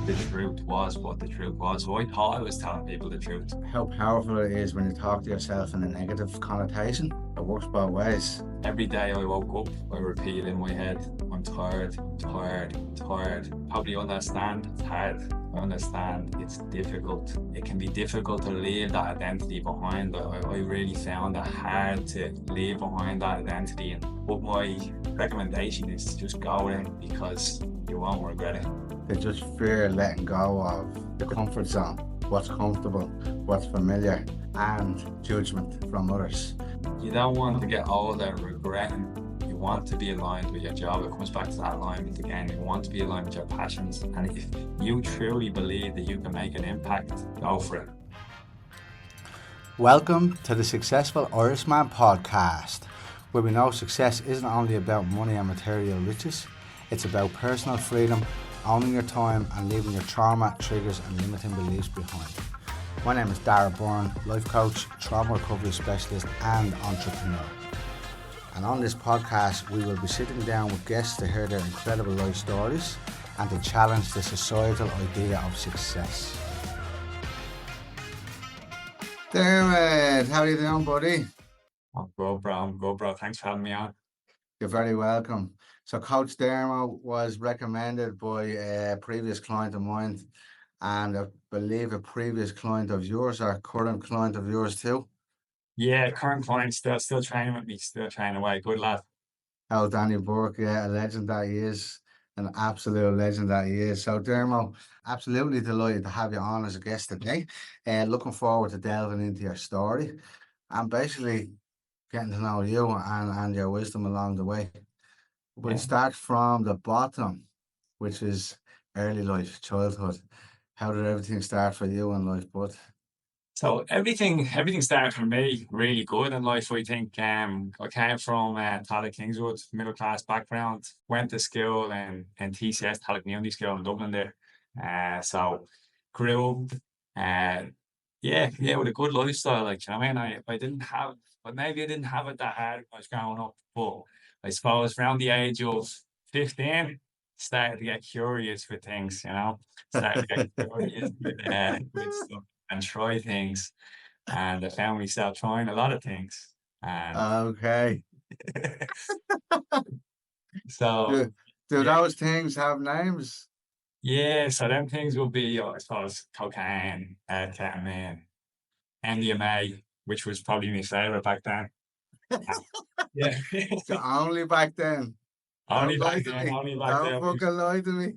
the truth was what the truth was. So I thought I was telling people the truth. How powerful it is when you talk to yourself in a negative connotation. It works both ways. Every day I woke up, I repeated in my head, I'm tired, tired, tired. Probably understand it's hard. I understand it's difficult. It can be difficult to leave that identity behind. I really found it hard to leave behind that identity. But my recommendation is to just go in because you won't regret it. They just fear letting go of the comfort zone, what's comfortable, what's familiar, and judgment from others. You don't want to get older regretting. You want to be aligned with your job. It comes back to that alignment again. You want to be aligned with your passions. And if you truly believe that you can make an impact, go for it. Welcome to the Successful Irishman podcast, where we know success isn't only about money and material riches, it's about personal freedom, owning your time and leaving your trauma, triggers and limiting beliefs behind. My name is Diarmuid, life coach, trauma recovery specialist and entrepreneur. And on this podcast we will be sitting down with guests to hear their incredible life stories and to challenge the societal idea of success. Diarmuid, how are you doing, buddy? I'm good, bro. Thanks for having me on. You're very welcome. So Coach Diarmuid was recommended by a previous client of mine, and I believe a previous client of yours, or current client of yours too. Yeah, current client still training with me, still training away. Good lad. Oh, Danny Burke, yeah, a legend that he is, an absolute legend that he is. So Diarmuid, absolutely delighted to have you on as a guest today. Looking forward to delving into your story and basically getting to know you and your wisdom along the way. We'll start from the bottom, which is early life, childhood. How did everything start for you in life, bud? So everything started for me really good in life. I think I came from Tallow Kingswood, middle class background. Went to school in TCS, Tallow Community School in Dublin there. So grew up, with a good lifestyle. Like, you know what I mean, I didn't have, but maybe I didn't have it that hard when I was growing up. But I suppose around the age of 15, started to get curious with things. Started to get curious with stuff and try things. And I found myself trying a lot of things. And Okay. so, Do yeah, those things have names? so them things will be, I suppose, cocaine, ketamine, MDMA, which was probably my favorite back then. Yeah. So only back then. Only Don't lie back to then, me. only back Don't then. fucking lie to me.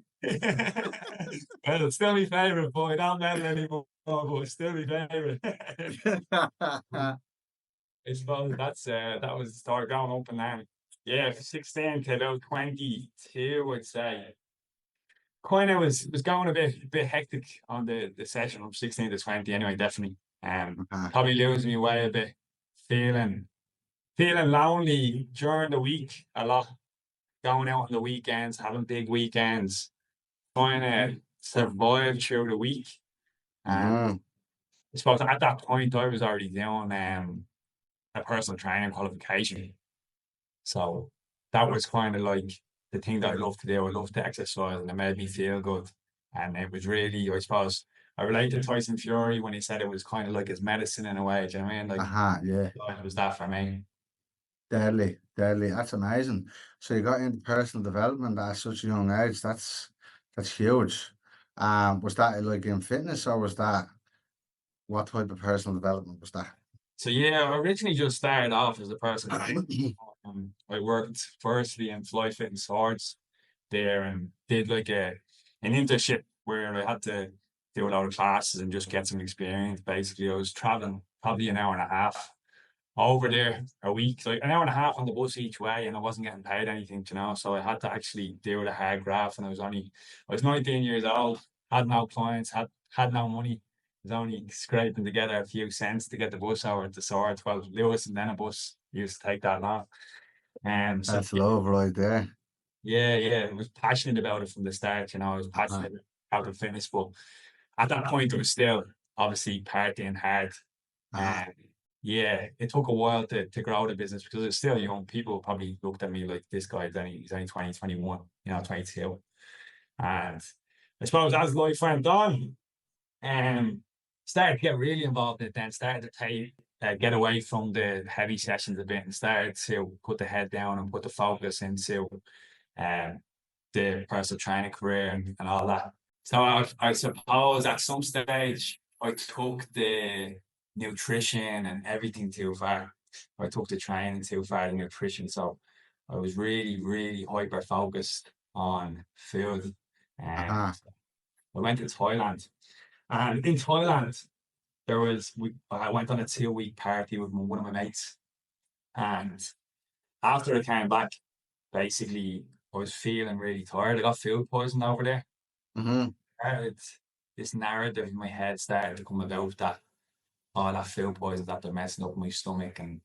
Well, it's still my favorite, boy. Not metal anymore, but it's still my favorite. I suppose that was the start going up and down. Yeah, 16 to about 22, I'd say. Kind of was going a bit hectic on the session from 16 to 20 anyway, definitely. Probably losing my way a bit, feeling lonely during the week a lot, going out on the weekends, having big weekends, trying to survive through the week. And I suppose at that point I was already doing a personal training qualification. So that was kind of like the thing that I love to do. I love to exercise and it made me feel good. And it was really, I suppose, I relate to Tyson Fury when he said it was kind of like his medicine in a way. Do you know what I mean? Like, Yeah. it was that for me. Deadly. That's amazing. So you got into personal development at such a young age. That's huge. Was that like in fitness, or was that, what type of personal development was that? So yeah, I originally just started off as a personal trainer. I worked firstly in Fly Fit and Swords there and did like an internship where I had to do a lot of classes and just get some experience. Basically, I was traveling probably an hour and a half over there a week, like an hour and a half on the bus each way, and I wasn't getting paid anything, So I had to actually do the hard graft, and I was 19 years old, had no clients, had no money. Was only scraping together a few cents to get the bus over to Swords. Well, Lewis and then a bus used to take that long. So That's love right there. yeah, I was passionate about it from the start. I was passionate about the fitness, but at that point, it was still obviously partying hard. And yeah, it took a while to grow the business because it's still young. People probably looked at me like this guy, he's only 20, 21, 22. And I suppose as life went on, started to get really involved in it then, started to get away from the heavy sessions a bit and started to put the head down and put the focus into um, the personal training career and all that. So I suppose at some stage I took the nutrition and everything too far. I took the training too far, the nutrition. So I was really, really hyper focused on food. And Uh-huh. I went to Thailand. And in Thailand, I went on a 2 week party with one of my mates. And after I came back, basically I was feeling really tired. I got food poisoning over there. Mm-hmm. Started this narrative in my head started to come about that that food poison that they're messing up my stomach, and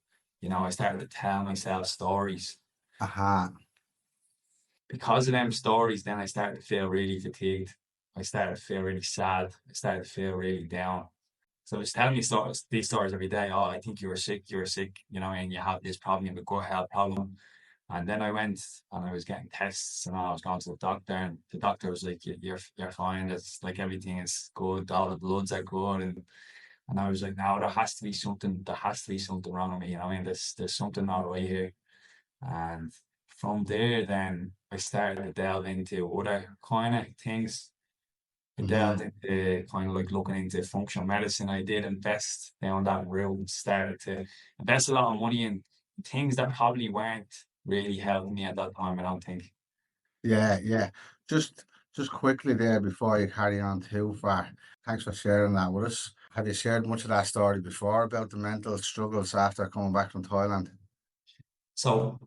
I started to tell myself stories. Uh-huh. Because of them stories, then I started to feel really fatigued. I started to feel really sad. I started to feel really down. So it's telling me these stories every day. Oh, I think you were sick, and you have this problem, you have a gut health problem. And then I went and I was getting tests and I was going to the doctor, and the doctor was like, You're fine. It's like everything is good, all the bloods are good. And I was like, No, there has to be something wrong with me, there's something not right here. And from there then I started to delve into other kind of things. I Mm-hmm. delved into kind of like looking into functional medicine. I did invest down that road, started to invest a lot of money in things that probably weren't really helping me at that time, I don't think. Yeah, yeah. Just just quickly there before you carry on too far. Thanks for sharing that with us. Have you shared much of that story before about the mental struggles after coming back from Thailand? So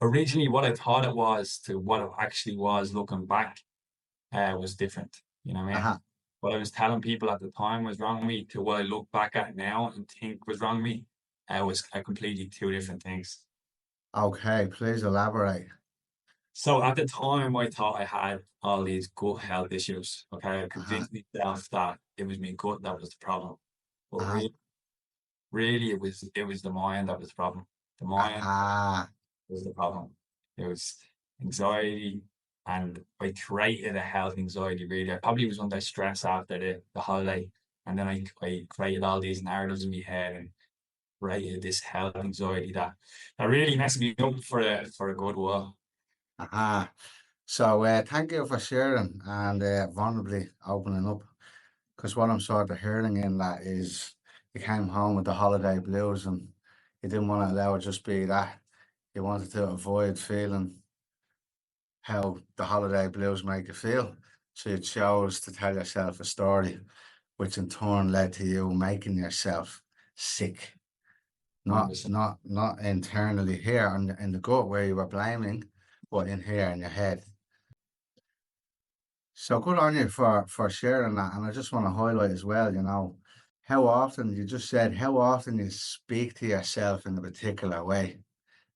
originally what I thought it was to what it actually was looking back was different. You know what I mean? Uh-huh. What I was telling people at the time was wrong with me to what I look back at now and think was wrong with me was a completely two different things. Okay, please elaborate. So at the time, I thought I had all these gut health issues. Okay, I Uh-huh. convinced myself that it was my gut that was the problem, but Uh-huh. really, it was the mind that was the problem. The mind Ah, was the problem. It was anxiety, and I created a health anxiety. Really, I probably was under stress after the holiday, and then I created all these narratives in my head and created this health anxiety that really messed me up for a good while. ah. So thank you for sharing and vulnerably opening up. Because what I'm sort of hearing in that is you came home with the holiday blues and you didn't want to allow it just be that. You wanted to avoid feeling how the holiday blues make you feel. So you chose to tell yourself a story, which in turn led to you making yourself sick. Not internally here in the gut where you were blaming, but in here in your head. So good on you for sharing that. And I just want to highlight as well, how often you just said how often you speak to yourself in a particular way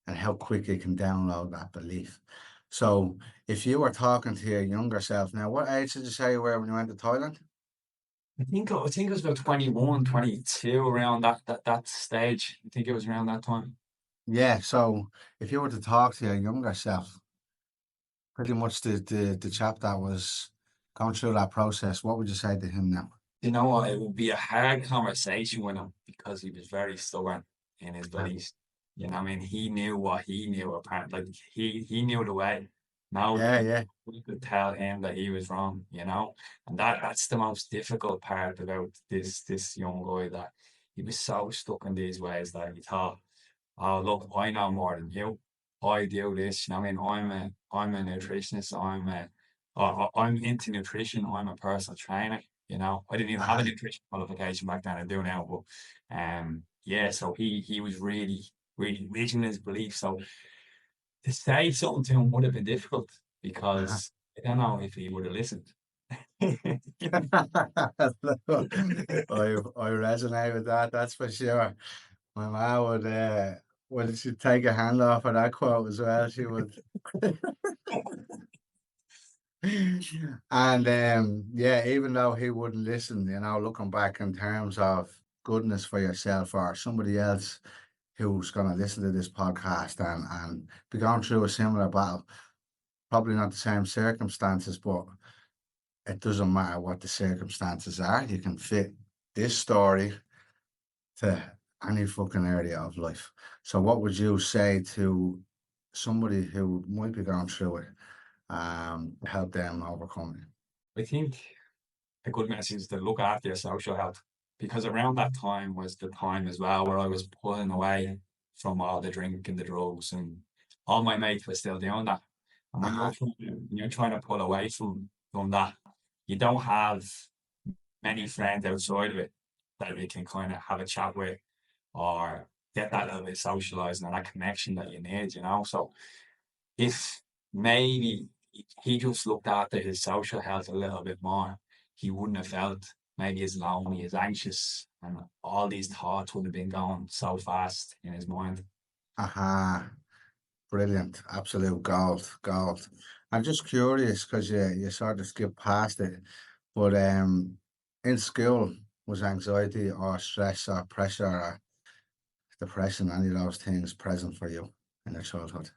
and how quick you can download that belief. So if you were talking to your younger self now, what age did you say you were when you went to Thailand? I think it was about 21, 22, around that stage. I think it was around that time. Yeah, so if you were to talk to your younger self, pretty much the chap that was going through that process, what would you say to him now? You know what? It would be a hard conversation with him because he was very stubborn in his Uh, beliefs. I mean, he knew what he knew. Apparently, like he knew the way. Now Yeah, yeah. we could tell him that he was wrong. And that's the most difficult part about this young guy, that he was so stuck in these ways that he thought, oh look, I know more than you. I do this. I mean, I'm a nutritionist. I'm into nutrition. I'm a personal trainer. I didn't even have a Uh-huh. nutrition qualification back then. I do now, but yeah. So he was really really rigid in his beliefs. So to say something to him would have been difficult Uh-huh. because I don't know if he would have listened. I resonate with that, that's for sure. My mom would she'd take a hand off of that quote as well, she would. And yeah, even though he wouldn't listen, looking back in terms of goodness for yourself or somebody else who's gonna listen to this podcast and be going through a similar battle, probably not the same circumstances, but it doesn't matter what the circumstances are. You can fit this story to any fucking area of life. So, what would you say to somebody who might be going through it, to help them overcome it? I think a good message is to look after your social health, because around that time was the time as well where I was pulling away from all the drink and the drugs, and all my mates were still doing that. And when Uh-huh. you're trying to pull away from that, you don't have many friends outside of it that you can kind of have a chat with or get that little bit socializing and that connection that you need, you know. So if maybe he just looked after his social health a little bit more, he wouldn't have felt maybe as lonely, as anxious, and all these thoughts would have been going so fast in his mind. Uh-huh. Brilliant. Absolute gold. Gold. I'm just curious because you sort of skipped past it, but in school, was anxiety or stress or pressure or depression, any of those things present for you in your childhood?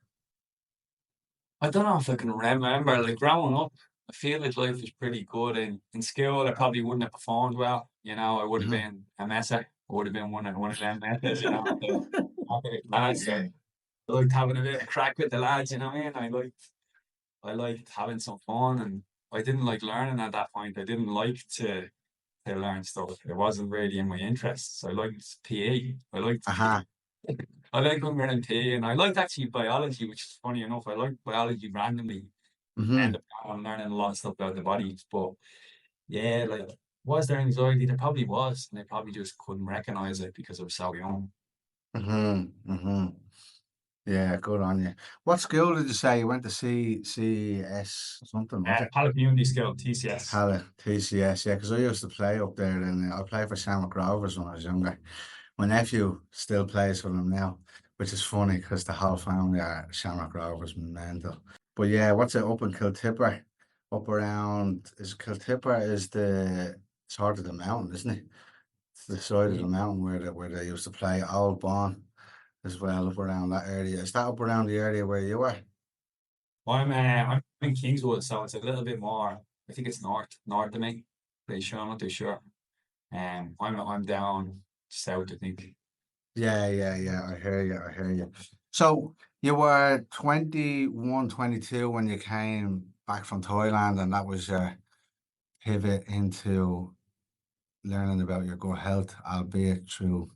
I don't know if I can remember, like growing up, I feel like life was pretty good. In school, I probably wouldn't have performed well. You know, I would have Mhm. been a messer. I would have been one of them messes, you know. The lads, I liked having a bit of crack with the lads, you know what I mean? I liked having some fun, and I didn't like learning at that point. I didn't like to learn stuff. It wasn't really in my interests. I liked PE. I liked Uh-huh. I liked when we were in PE, and I liked actually biology, which is funny enough. I liked biology randomly, Mm-hmm. and I'm learning a lot of stuff about the body. But yeah, like, was there anxiety? There probably was, and I probably just couldn't recognize it because I was so young. Mm-hmm. Mm-hmm. Yeah, good on you. What school did you say you went to CCS something, was it? Pallet Community School, TCS. Hala, TCS, yeah, because I used to play up there and I played for Shamrock Rovers when I was younger. My nephew still plays for them now, which is funny because the whole family are Shamrock Rovers mental. But yeah, what's it up in Kiltipper? Up around is Kiltipper is the sort of the mountain, isn't it? It's the side of the mountain where they used to play Old Bon as well, up around that area. Is that up around the area where you were? I'm in Kingswood, so it's a little bit more. I think it's north of me. Pretty sure, I'm not too sure. I'm down south, I think. Yeah, yeah, yeah. I hear you. I hear you. So you were 21, 22 when you came back from Thailand, and that was your pivot into learning about your gut health, albeit through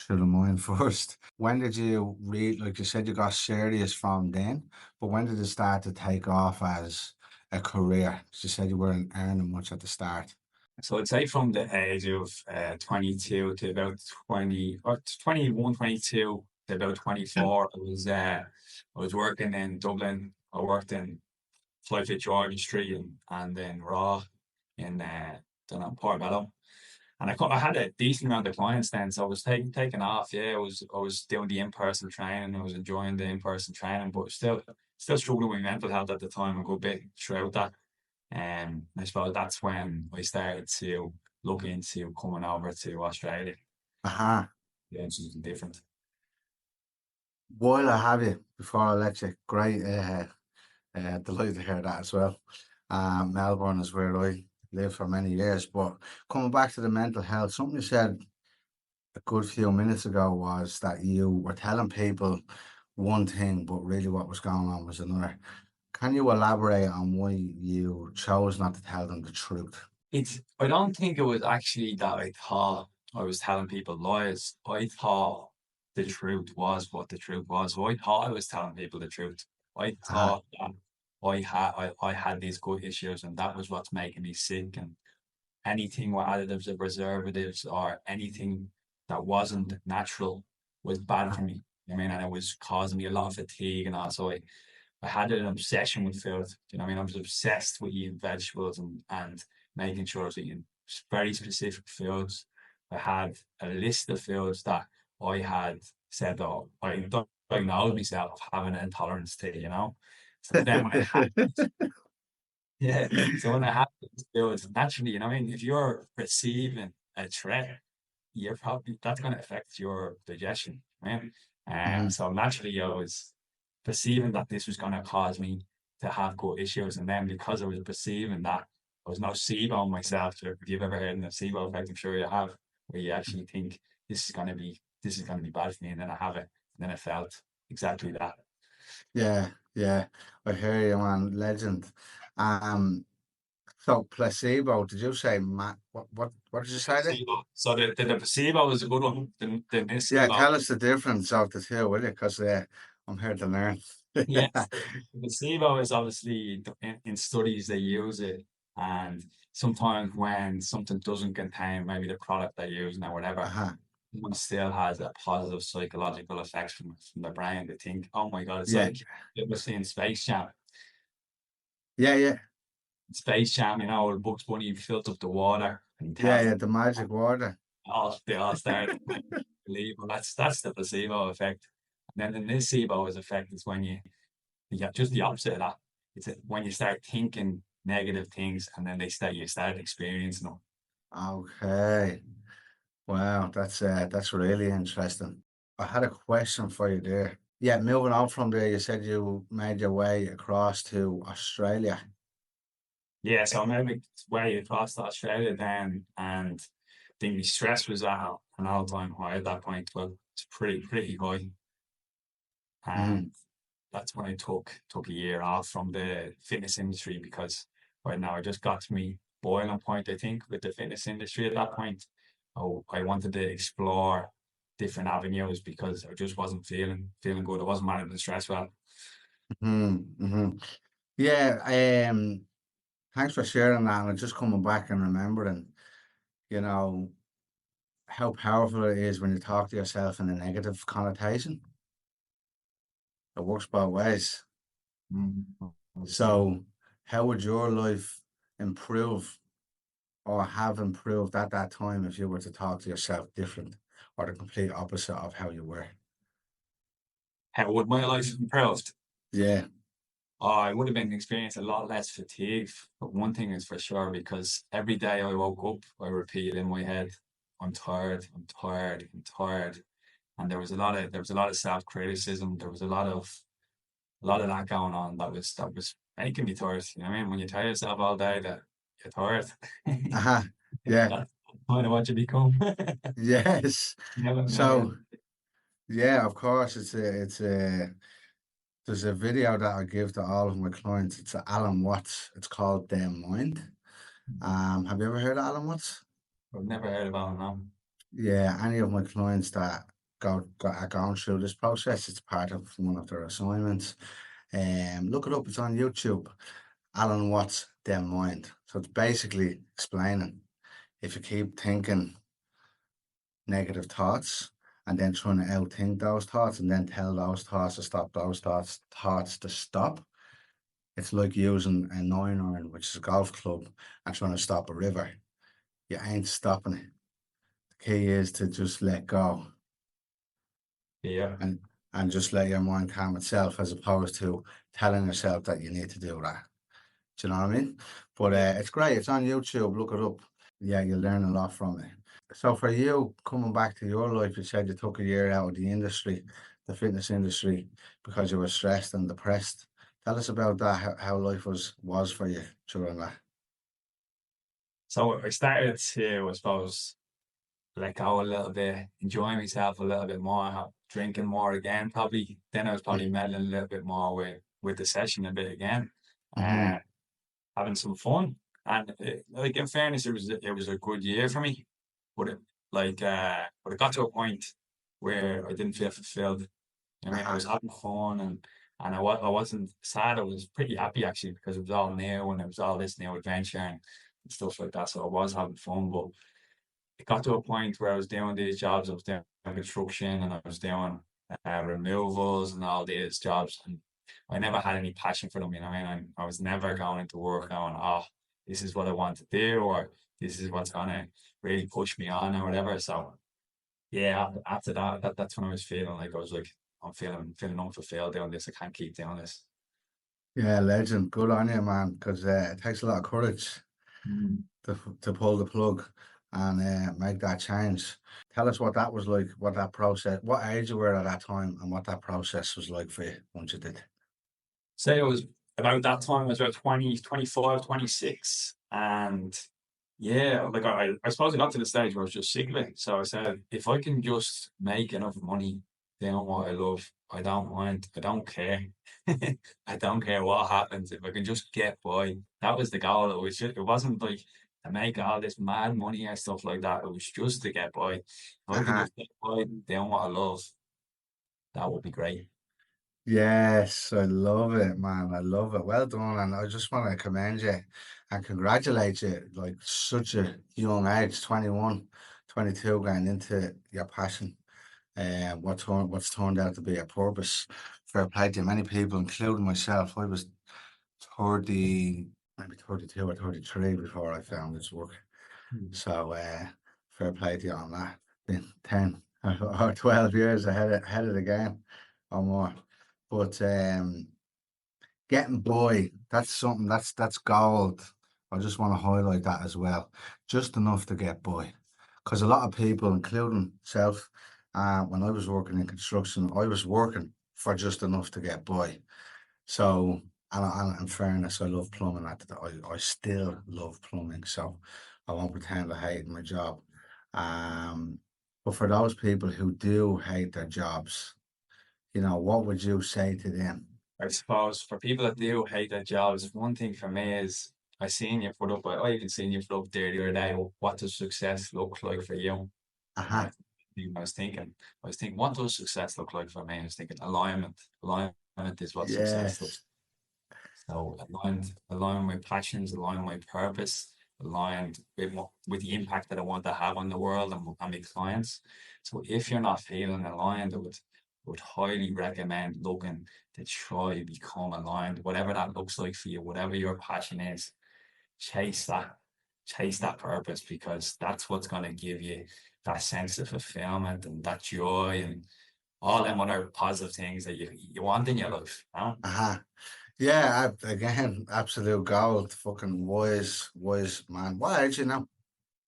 the mind first. When did you read, like you said, you got serious from then, but when did it start to take off as a career? 'Cause you said you weren't earning much at the start. So I'd say from the age of 22 to about 20 or 21, 22 to about 24, I was working in Dublin. I worked in Flyfit George Street and then Raw in down at Portobello. And I had a decent amount of clients then, so I was taking off. Yeah, I was doing the in-person training. I was enjoying the in-person training, but still struggling with mental health at the time a good bit throughout that. And I suppose that's when I started to look into coming over to Australia, Uh-huh. doing something different. While I have you, before I let you, great, delighted to hear that as well. Melbourne is where I lived for many years, but coming back to the mental health, something you said a good few minutes ago was that you were telling people one thing, but really what was going on was another. Can you elaborate on why you chose not to tell them the truth? I don't think it was actually that I thought I was telling people lies. I thought the truth was what the truth was. So I thought I was telling people the truth. I Uh-huh. thought that I had these gut issues, and that was what's making me sick, and anything with additives or preservatives or anything that wasn't natural was bad for me. I mean, and it was causing me a lot of fatigue and also I had an obsession with food. You know, what I mean, I was obsessed with eating vegetables and making sure I was eating very specific foods. I had a list of foods that I had said that I diagnosed myself having an intolerance to, you know. So then when I had yeah. So when it happens, it was naturally, you know, what I mean, if you're perceiving a threat, you're probably that's going to affect your digestion, right? Mhm. So naturally, I was perceiving that this was going to cause me to have gut issues, and then because I was perceiving that, was nocebo myself. So if you've ever heard of nocebo effect, I'm sure you have, where you actually think this is gonna be bad for me, and then I have it, and then I felt exactly that. Yeah, yeah. I hear you, man. Legend. Um, so placebo, did you say, Matt? What did you say there? Placebo. So the placebo was a good one. The Yeah, nocebo. tell us the difference of the two, will you? Because I'm here to learn. Yes, the placebo is obviously in studies they use it, and sometimes when something doesn't contain maybe the product they use or whatever, Uh-huh. one still has a positive psychological effects from the brain. They think, oh my God, it's Yeah, like it was in Space Jam. yeah, yeah, Space Jam, where Bugs Bunny fills up the water and he yeah, tells yeah. them The magic water. they all start to believe. Well, that's the placebo effect. And then the nocebo effect is when you get just the opposite of that. It's when you start thinking negative things and then you start experiencing them. Okay. Wow, that's really interesting. I had a question for you there. Yeah, moving on from there, you said you made your way across to Australia. Yeah, so I made my way across to Australia then, and I think my stress was at an all-time high at that point. Well, it's pretty high, Hmm. and that's when I took a year off from the fitness industry because right now I just got to me boiling point. I think with the fitness industry at that point, oh, I wanted to explore different avenues because I just wasn't feeling good. I wasn't managing the stress well. Hmm. Hmm. Yeah, thanks for sharing that. And just coming back and remembering, you know, how powerful it is when you talk to yourself in a negative connotation. It works both ways. Mm, obviously. So, how would your life improve or have improved at that time if you were to talk to yourself different or the complete opposite of how you were? How would my life have improved? Yeah. Oh, I would have been experiencing a lot less fatigue. But one thing is for sure, because every day I woke up, I repeated in my head, I'm tired, I'm tired, I'm tired. And there was a lot of self-criticism. There was a lot of that going on that was making me tired. You know what I mean? When you tell yourself all day that you're tired, Uh-huh. Yeah. that's kind of what you become. Yes. Never. So, yeah, of course, there's a video that I give to all of my clients. It's a Alan Watts. It's called Diarmuid. Have you ever heard of Alan Watts? I've never heard about it now. Yeah, any of my clients that are going through this process, it's part of one of their assignments. Look it up. It's on YouTube. Alan Watts' Their Mind. So it's basically explaining if you keep thinking negative thoughts and then trying to outthink those thoughts and then tell those thoughts to stop, those thoughts to stop. It's like using a 9 iron, which is a golf club, and trying to stop a river. You ain't stopping it. The key is to just let go Yeah. and just let your mind calm itself as opposed to telling yourself that you need to do that. Do you know what I mean? But Yeah. it's great. It's on YouTube. Look it up. Yeah, you'll learn a lot from it. So for you, coming back to your life, you said you took a year out of the industry, the fitness industry, because you were stressed and depressed. Tell us about that, how life was for you during that. So I started to, I suppose, let go a little bit, enjoy myself a little bit more, drinking more again, probably. Then I was probably meddling a little bit more with the session a bit again, Mm-hmm. uh, having some fun. And like in fairness, it was a good year for me, but but it got to a point where I didn't feel fulfilled. I mean, I Uh-huh. was having fun and I wasn't sad. I was pretty happy actually because it was all new and it was all this new adventure and stuff like that. So I was having fun, but it got to a point where I was doing these jobs. I was doing construction and I was doing removals and all these jobs, and I never had any passion for them. You know, what I mean, I was never going into work going, "Oh, this is what I want to do," or "This is what's gonna really push me on," or whatever. So yeah, after that's when I was feeling like I was like, I'm feeling unfulfilled doing this. I can't keep doing this. Yeah, legend. Good on you, man, because it takes a lot of courage Mm. to pull the plug and make that change. Tell us what that was like, what that process, what age you were at that time, and what that process was like for you once you did. Say it was about that time, I was about 20, 25, 26. And yeah, like I suppose I got to the stage where I was just sick of it. So I said, if I can just make enough money doing what I love, I don't mind. I don't care. I don't care what happens. If I can just get by, that was the goal. It wasn't like to make all this mad money and stuff like that. It was just to get by. If I can Uh-huh. just get by doing what I love, that would be great. Yes, I love it, man. I love it. Well done. And I just want to commend you and congratulate you. Like such a young age, 21, 22, getting into your passion. What's turned out to be a purpose. Fair play to many people, including myself. I was 30, maybe 32 or 33 before I found this work. Mm. So fair play to you on that. Been 10 or 12 years ahead of the game or more. But getting by, that's something that's gold. I just want to highlight that as well. Just enough to get by. Because a lot of people, including self, when I was working in construction, I was working for just enough to get by. So, and in fairness, I love plumbing. I still love plumbing. So, I won't pretend I hate my job. Um, but for those people who do hate their jobs, what would you say to them? I suppose for people that do hate their jobs, one thing for me is I even seen you put up there the other day. What does success look like for you? Uh-huh. And I was thinking, what does success look like for me? I was thinking alignment. Alignment is what success looks. Yes. So aligned with passions, aligned with purpose, aligned with the impact that I want to have on the world and on my clients. So if you're not feeling aligned, I would highly recommend looking to try become aligned, whatever that looks like for you, whatever your passion is, chase that, chase that purpose because that's what's going to give you that sense of fulfillment and that joy and all them other positive things that you want in your life. You know? Uh-huh. Yeah, again, absolute gold. Fucking wise man. What age you now?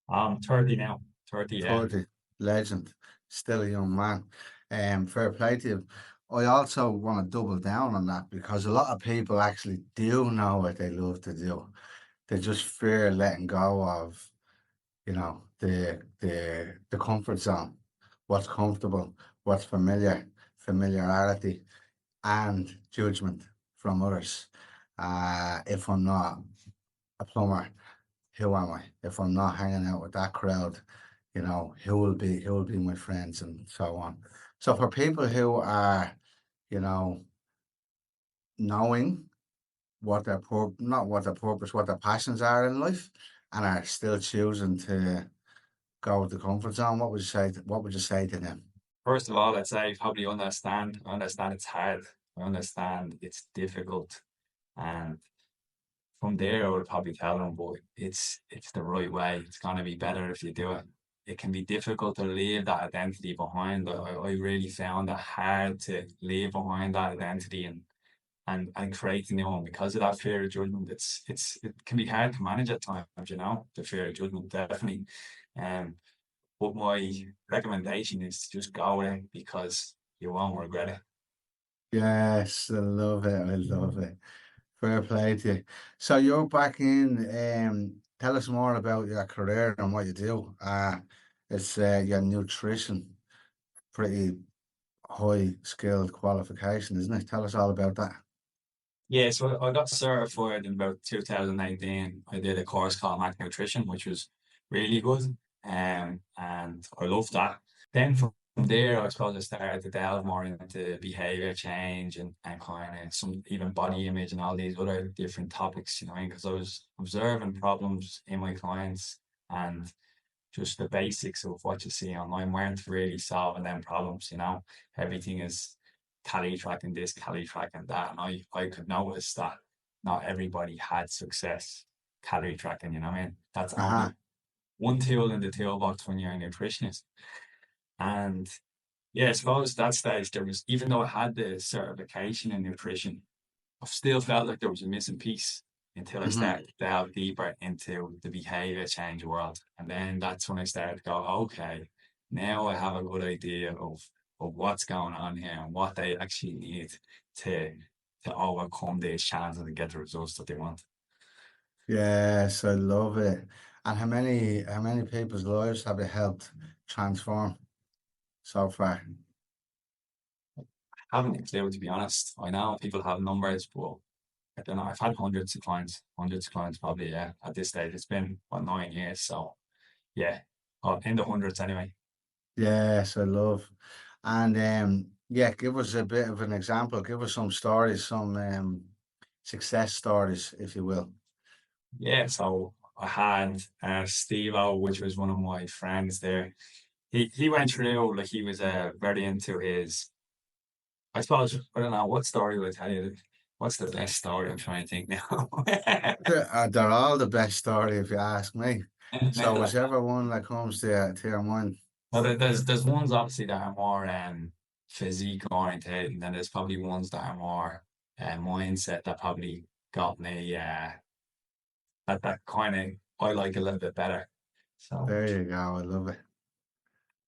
I'm 30 now. 30, yeah. 30. Legend. Still a young man. Fair play to you. I also want to double down on that because a lot of people actually do know what they love to do. They just fear letting go of, the comfort zone, what's comfortable, what's familiarity, and judgment from others. If I'm not a plumber, who am I? If I'm not hanging out with that crowd, who will be my friends and so on. So for people who are, you know, knowing not what their purpose, what their passions are in life, and are still choosing to go with the comfort zone, what would you say to them? First of all, I'd say probably understand. I understand it's hard. I understand it's difficult. And from there, I would probably tell them, but it's the right way. It's gonna be better if you do it. It can be difficult to leave that identity behind. I really found it hard to leave behind that identity and create a new one because of that fear of judgment. It can be hard to manage at times, the fear of judgment, definitely. Um, but my recommendation is to just go with it because you won't regret it. Yes, I love it. I love it. Fair play to you. So you're back in. Tell us more about your career and what you do. It's your nutrition, pretty high skilled qualification, isn't it? Tell us all about that. Yeah, so I got certified in about 2018. I did a course called Mac Nutrition, which was really good. And I loved that. Then from there, I suppose I started to delve more into behavior change and kind of some even body image and all these other different topics, because I was observing problems in my clients and just the basics of what you see online weren't really solving them problems. Everything is calorie tracking this, calorie tracking that. And I could notice that not everybody had success calorie tracking, you know what I mean? That's Uh-huh. only one tool in the toolbox when you're a nutritionist. And yeah, I suppose that stage there was, even though I had the certification in nutrition, I still felt like there was a missing piece until I Hmm. started to delve deeper into the behavior change world. And then that's when I started to go, okay, now I have a good idea of what's going on here and what they actually need to to overcome these challenges and get the results that they want. Yes, I love it. And how many people's lives have you helped transform so far? I haven't a clue, to be honest. I know people have numbers, but I don't know. I've had hundreds of clients probably, yeah, at this stage. It's been, what, 9 years. So, yeah, in the hundreds anyway. Yes, I love. And yeah, give us a bit of an example. Give us some stories, some success stories, if you will. Yeah, so I had Steve O, which was one of my friends there. He went through, like, he was very into his, I suppose, I don't know, what story would I tell you? What's the best story? I'm trying to think now. They're all the best story, if you ask me. So Like, whichever one that comes to your mind. well, there's ones obviously that are more physique oriented, and then there's probably ones that are more mindset that probably got me that kind of I like a little bit better. So There you go. I love it.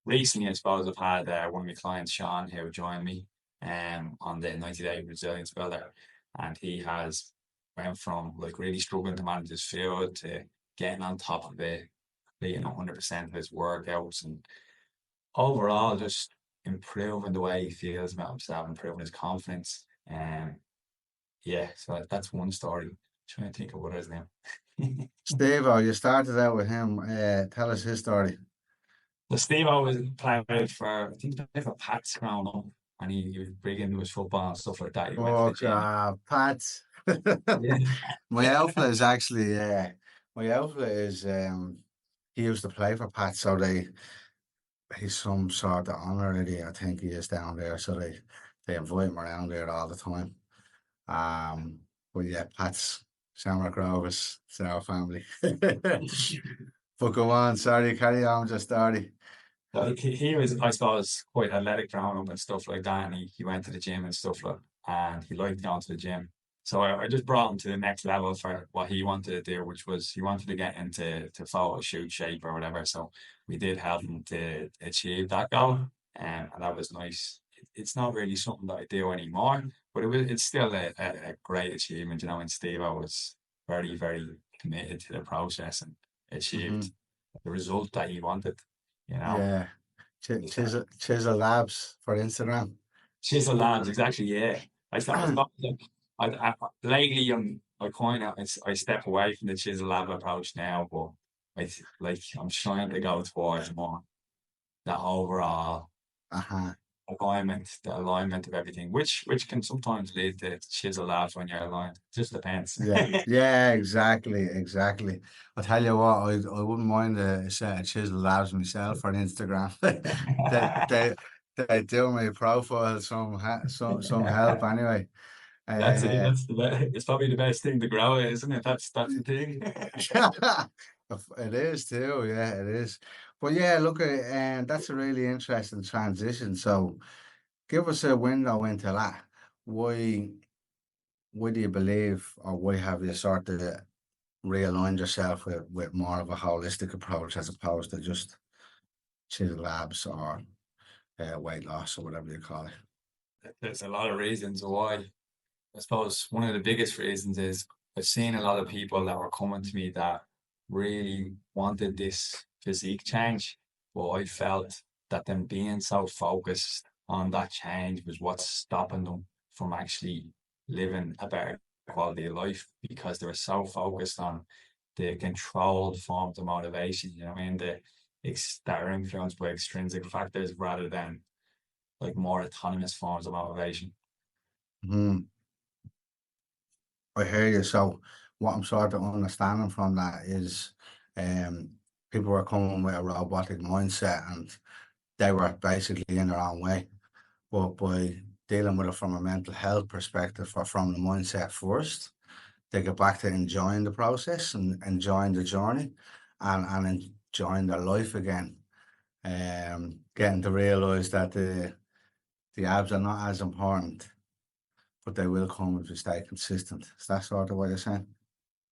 recently, I suppose I've had one of my clients, Sean, who joined me on the 90-day resilience builder, and he has went from like really struggling to manage his food to getting on top of it, being 100% of his workouts, and overall just improving the way he feels about himself, improving his confidence. Yeah, so that's one story. Trying to think of what is now. Steve, you started out with him. Tell us his story. So Steve always played for, I think he played for Pats growing up, and he was big into his football and stuff like that. He went to Oh, the gym. Pat. Yeah. My outfit is actually, my outfit is, he used to play for Pat, so he's some sort of honorary, I think he is down there, so they invite him around there all the time. But yeah, Pat's Shamrock Rovers, it's our family. But go on, sorry, carry on with your story. So he was, I suppose, quite athletic growing up and stuff like that. And he went to the gym and stuff like and he liked going to the gym. So I just brought him to the next level for what he wanted to do, which was he wanted to get into photo shoot shape or whatever. So we did help him to achieve that goal. And that was nice. It's not really something that I do anymore, but it's still a great achievement, you know, and Steve was very, very committed to the process and achieved Hmm. the result that he wanted. You know, Yeah, is that Chisel Labs for Instagram. chisel labs exactly? Yeah, I suppose like, lately I kind of I step away from the chisel lab approach now, but like I'm trying to go towards more that overall Uh-huh. the alignment of everything, which can sometimes lead to chisel labs when you're aligned. Just depends. Yeah, yeah, exactly, exactly. I'll tell you what, I wouldn't mind a set of chisel labs myself for Instagram. They they they do my profile some help anyway. That's it. Uh, That's the best. It's probably the best thing to grow, isn't it? That's the thing. it is too, yeah, it is. But yeah, look, and that's a really interesting transition. So give us a window into that. Why why do you believe, or why have you sort of realigned yourself with more of a holistic approach as opposed to just chisel labs or weight loss or whatever you call it? There's a lot of reasons why. I suppose one of the biggest reasons is I've seen a lot of people that were coming to me that really wanted this physique change, but I felt that them being so focused on that change was what's stopping them from actually living a better quality of life because they were so focused on the controlled forms of motivation, you know what I mean? That are influenced by extrinsic factors rather than like more autonomous forms of motivation. Hmm. I hear you. So what I'm sort of understanding from that is um, people were coming with a robotic mindset and they were basically in their own way. But by dealing with it from a mental health perspective or from the mindset first, they get back to enjoying the process and enjoying the journey and enjoying their life again. Getting to realize that the abs are not as important, but they will come if you stay consistent. Is that sort of what you're saying?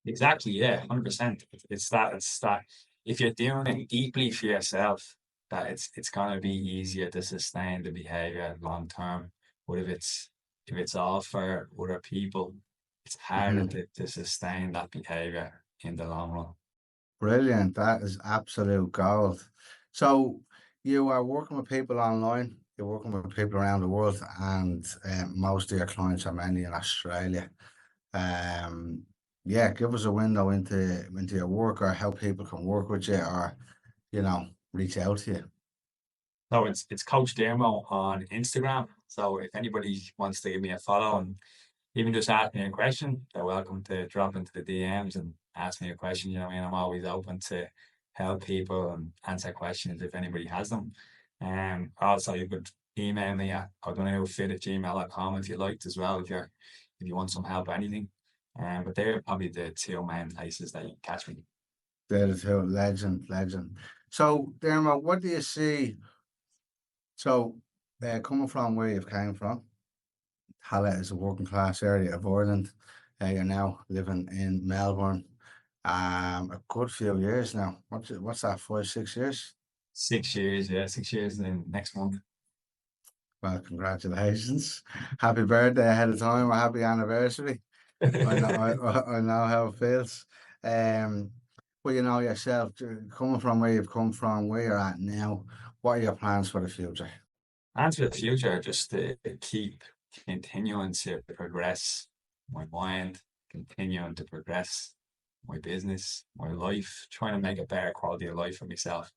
Exactly, yeah, 100%. It's that if you're doing it deeply for yourself, that it's gonna be easier to sustain the behavior long term. But if it's all for other people, it's harder Hmm. to sustain that behavior in the long run. Brilliant. That is absolute gold. So you are working with people online, you're working with people around the world, and most of your clients are mainly in Australia. Um, yeah, give us a window into your work or how people can work with you or, reach out to you. So it's Coach Diarmuid on Instagram. So if anybody wants to give me a follow and even just ask me a question, they're welcome to drop into the DMs and ask me a question. You know what I mean? I'm always open to help people and answer questions if anybody has them. Also you could email me at Donoghue@gmail.com if you liked as well, if you want some help or anything. But they're probably the two main places that you can catch me. There is a legend, legend. So, Dermot, what do you see? So, coming from where you've came from, Hallett is a working class area of Ireland. You're now living in Melbourne. A good few years now. What's that? 5, 6 years? 6 years, yeah, 6 years in next month. Well, congratulations. Happy birthday ahead of time or happy anniversary. I know, I know how it feels. Um, well, you know yourself, coming from where you've come from, where you're at now, what are your plans for the future? And for the future, just to keep continuing to progress my mind, continuing to progress my business, my life, trying to make a better quality of life for myself.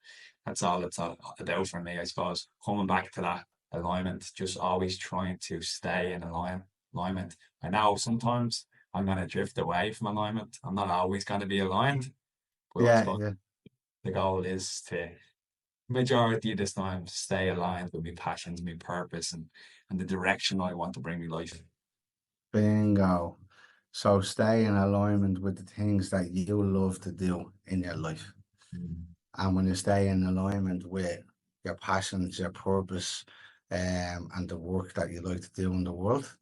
That's all it's all about for me, I suppose. Coming back to that alignment, just always trying to stay in alignment. I know sometimes I'm going to drift away from alignment. I'm not always going to be aligned, but I Yeah, suppose yeah. the goal is to majority of this time stay aligned with my passions, my purpose, and the direction I want to bring my life. Bingo. So stay in alignment with the things that you love to do in your life. Mm. And when you stay in alignment with your passions, your purpose, and the work that you like to do in the world,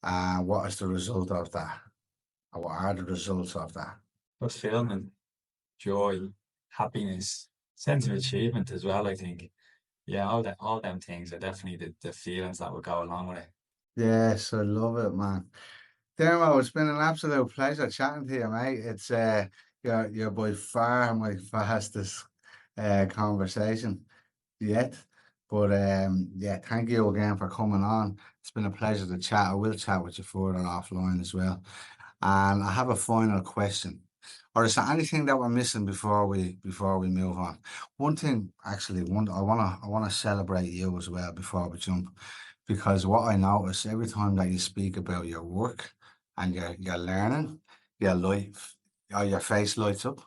what is the result of that? Or what are the results of that? Fulfillment, joy, happiness, sense of achievement as well, I think. Yeah, all them things are definitely the feelings that will go along with it. Yes, I love it, man. Dermo, it's been an absolute pleasure chatting to you, mate. It's you're by far my fastest conversation yet. But yeah, thank you again for coming on. It's been a pleasure to chat. I will chat with you further offline as well. And I have a final question. Or is there anything that we're missing before we move on? One thing, actually, one I wanna celebrate you as well before we jump, because what I notice every time that you speak about your work and your learning, your life, or your face lights up.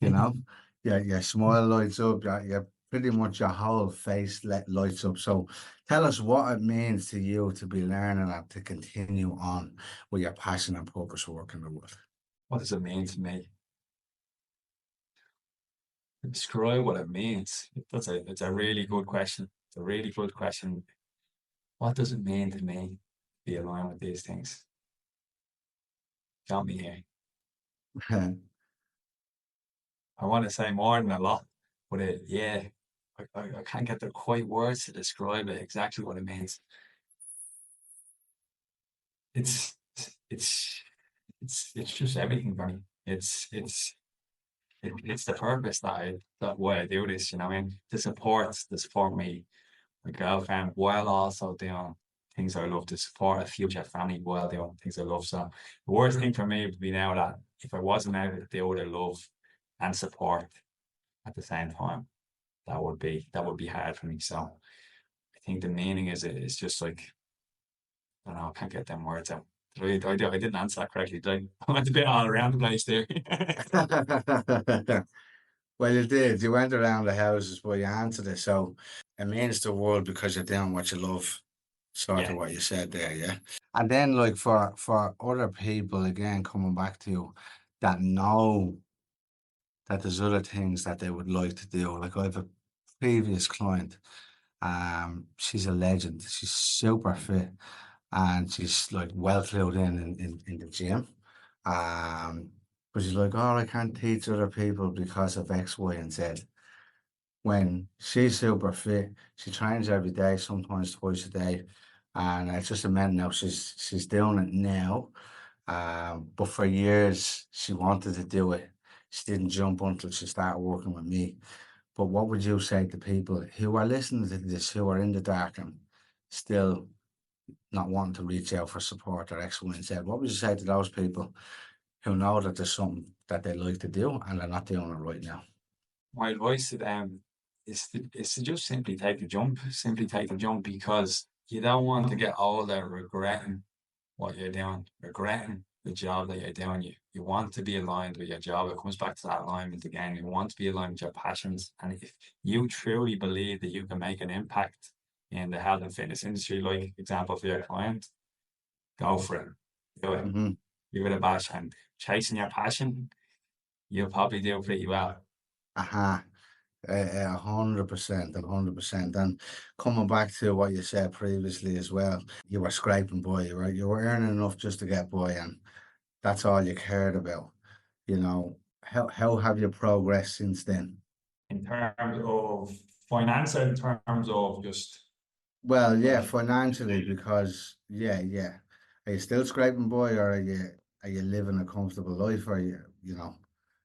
You know, your smile lights up. Your pretty much your whole face lights up. So tell us what it means to you to be learning and to continue on with your passion and purpose work in the world. What does it mean to me? Describe what it means. It's a really good question. It's a really good question. What does it mean to me to be aligned with these things? Got me here. I want to say more than a lot, but yeah, I can't get the quite words to describe it exactly what it means. It's it's it's just everything for me. It's the purpose that why I do this. You know, what I mean, to support me, my girlfriend, while also doing things I love, to support a future family while doing things I love. So the worst thing for me would be now that if I wasn't able to do what I love and support at the same time, that would be hard for me. So I think the meaning is just like, I don't know, I can't get them words out. I didn't answer that correctly, did I? I went a bit all around the place there. Well, you did. You went around the houses, but you answered it. So it means the world because you're doing what you love, sort Yeah. of what you said there, yeah. And then, like for other people, again, coming back to you, that know that there's other things that they would like to do. Like I have a previous client, she's a legend. She's super fit, and she's like well clued in the gym. Um, but she's like, oh, I can't teach other people because of X, Y, and Z. When she's super fit, she trains every day, sometimes twice a day, and it's just a minute now. She's doing it now, but for years she wanted to do it She didn't jump until she started working with me. But what would you say to people who are listening to this, who are in the dark and still not wanting to reach out for support or X, Y, and Z? What would you say to those people who know that there's something that they like to do and they're not doing it right now? My advice to them is to just simply take the jump. Simply take the jump, because you don't want to get older regretting what you're doing, regretting the job that you're doing. You want to be aligned with your job. It comes back to that alignment again. You want to be aligned with your passions. And if you truly believe that you can make an impact in the health and fitness industry, like example for your client, go for it. Do it. Mm-hmm. Give it a bash, and chasing your passion, you'll probably do pretty well. Uh-huh. 100%, 100%. And coming back to what you said previously as well, you were scraping by, right? You were earning enough just to get by, and that's all you cared about. You know, how have you progressed since then? In terms of finance, or in terms of just Well, yeah, like financially, because yeah. Are you still scraping by, or are you living a comfortable life, or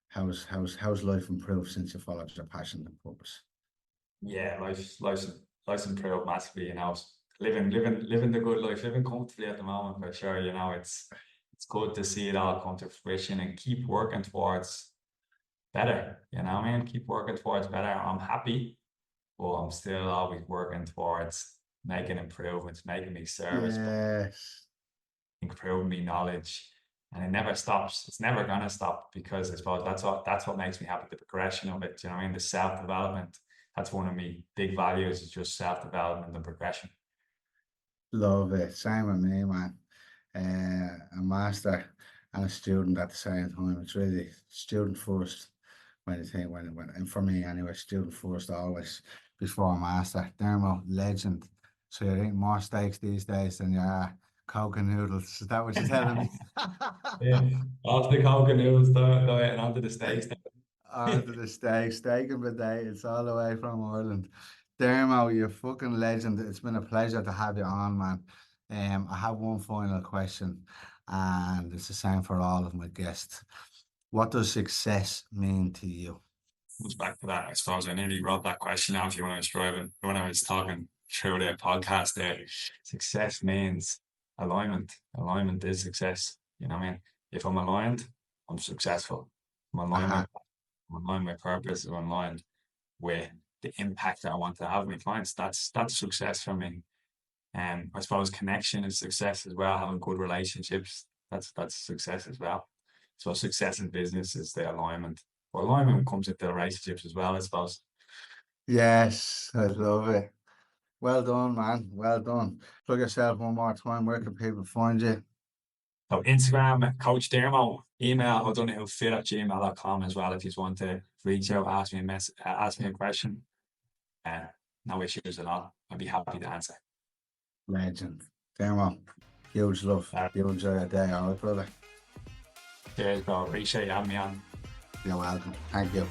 how's life improved since you followed your passion and purpose? yeah, life's improved massively. Living the good life, living comfortably at the moment for sure. It's good to see it all come to fruition and keep working towards better. What I mean, keep working towards better. I'm happy, but I'm still always working towards making improvements, making me service, Yes. improving me knowledge. And it never stops. It's never gonna stop, because I suppose that's what makes me happy, the progression of it. I mean? The self-development. That's one of my big values, is just self-development and progression. Love it. Same with me, man. A master and a student at the same time. It's really student first when you think when and for me anyway, student first always before master. Dermo, legend. So you're eating more steaks these days than you are Coke and noodles. Is that what you're telling me? Yeah, off the Coke and noodles diet and onto the steaks. Onto the steak and bidet. It's all the way from Ireland. Dermo, you're fucking legend. It's been a pleasure to have you on, man. I have one final question, and it's the same for all of my guests. What does success mean to you? Comes back to that. I suppose I nearly wrote that question out when I was driving, when I was talking through the podcast there. Success means alignment. Alignment is success. You know what I mean? If I'm aligned, I'm successful. I'm aligned Uh-huh. with I'm aligned with purpose, I'm aligned with the impact that I want to have with my clients. That's success for me. And I suppose connection is success as well. Having good relationships, that's success as well. So success in business is the alignment. But alignment comes into the relationships as well, I suppose. Yes, I love it. Well done, man. Well done. Plug yourself one more time. Where can people find you? So Instagram, Coach Dermo, email Donoghue@gmail.com as well, if you just want to reach out, ask me a question. No issues at all. I'd be happy to answer. Legend. Dermo, huge love. You enjoy your day, all right, brother? Cheers, bro. Appreciate you having me on. You're welcome. Thank you.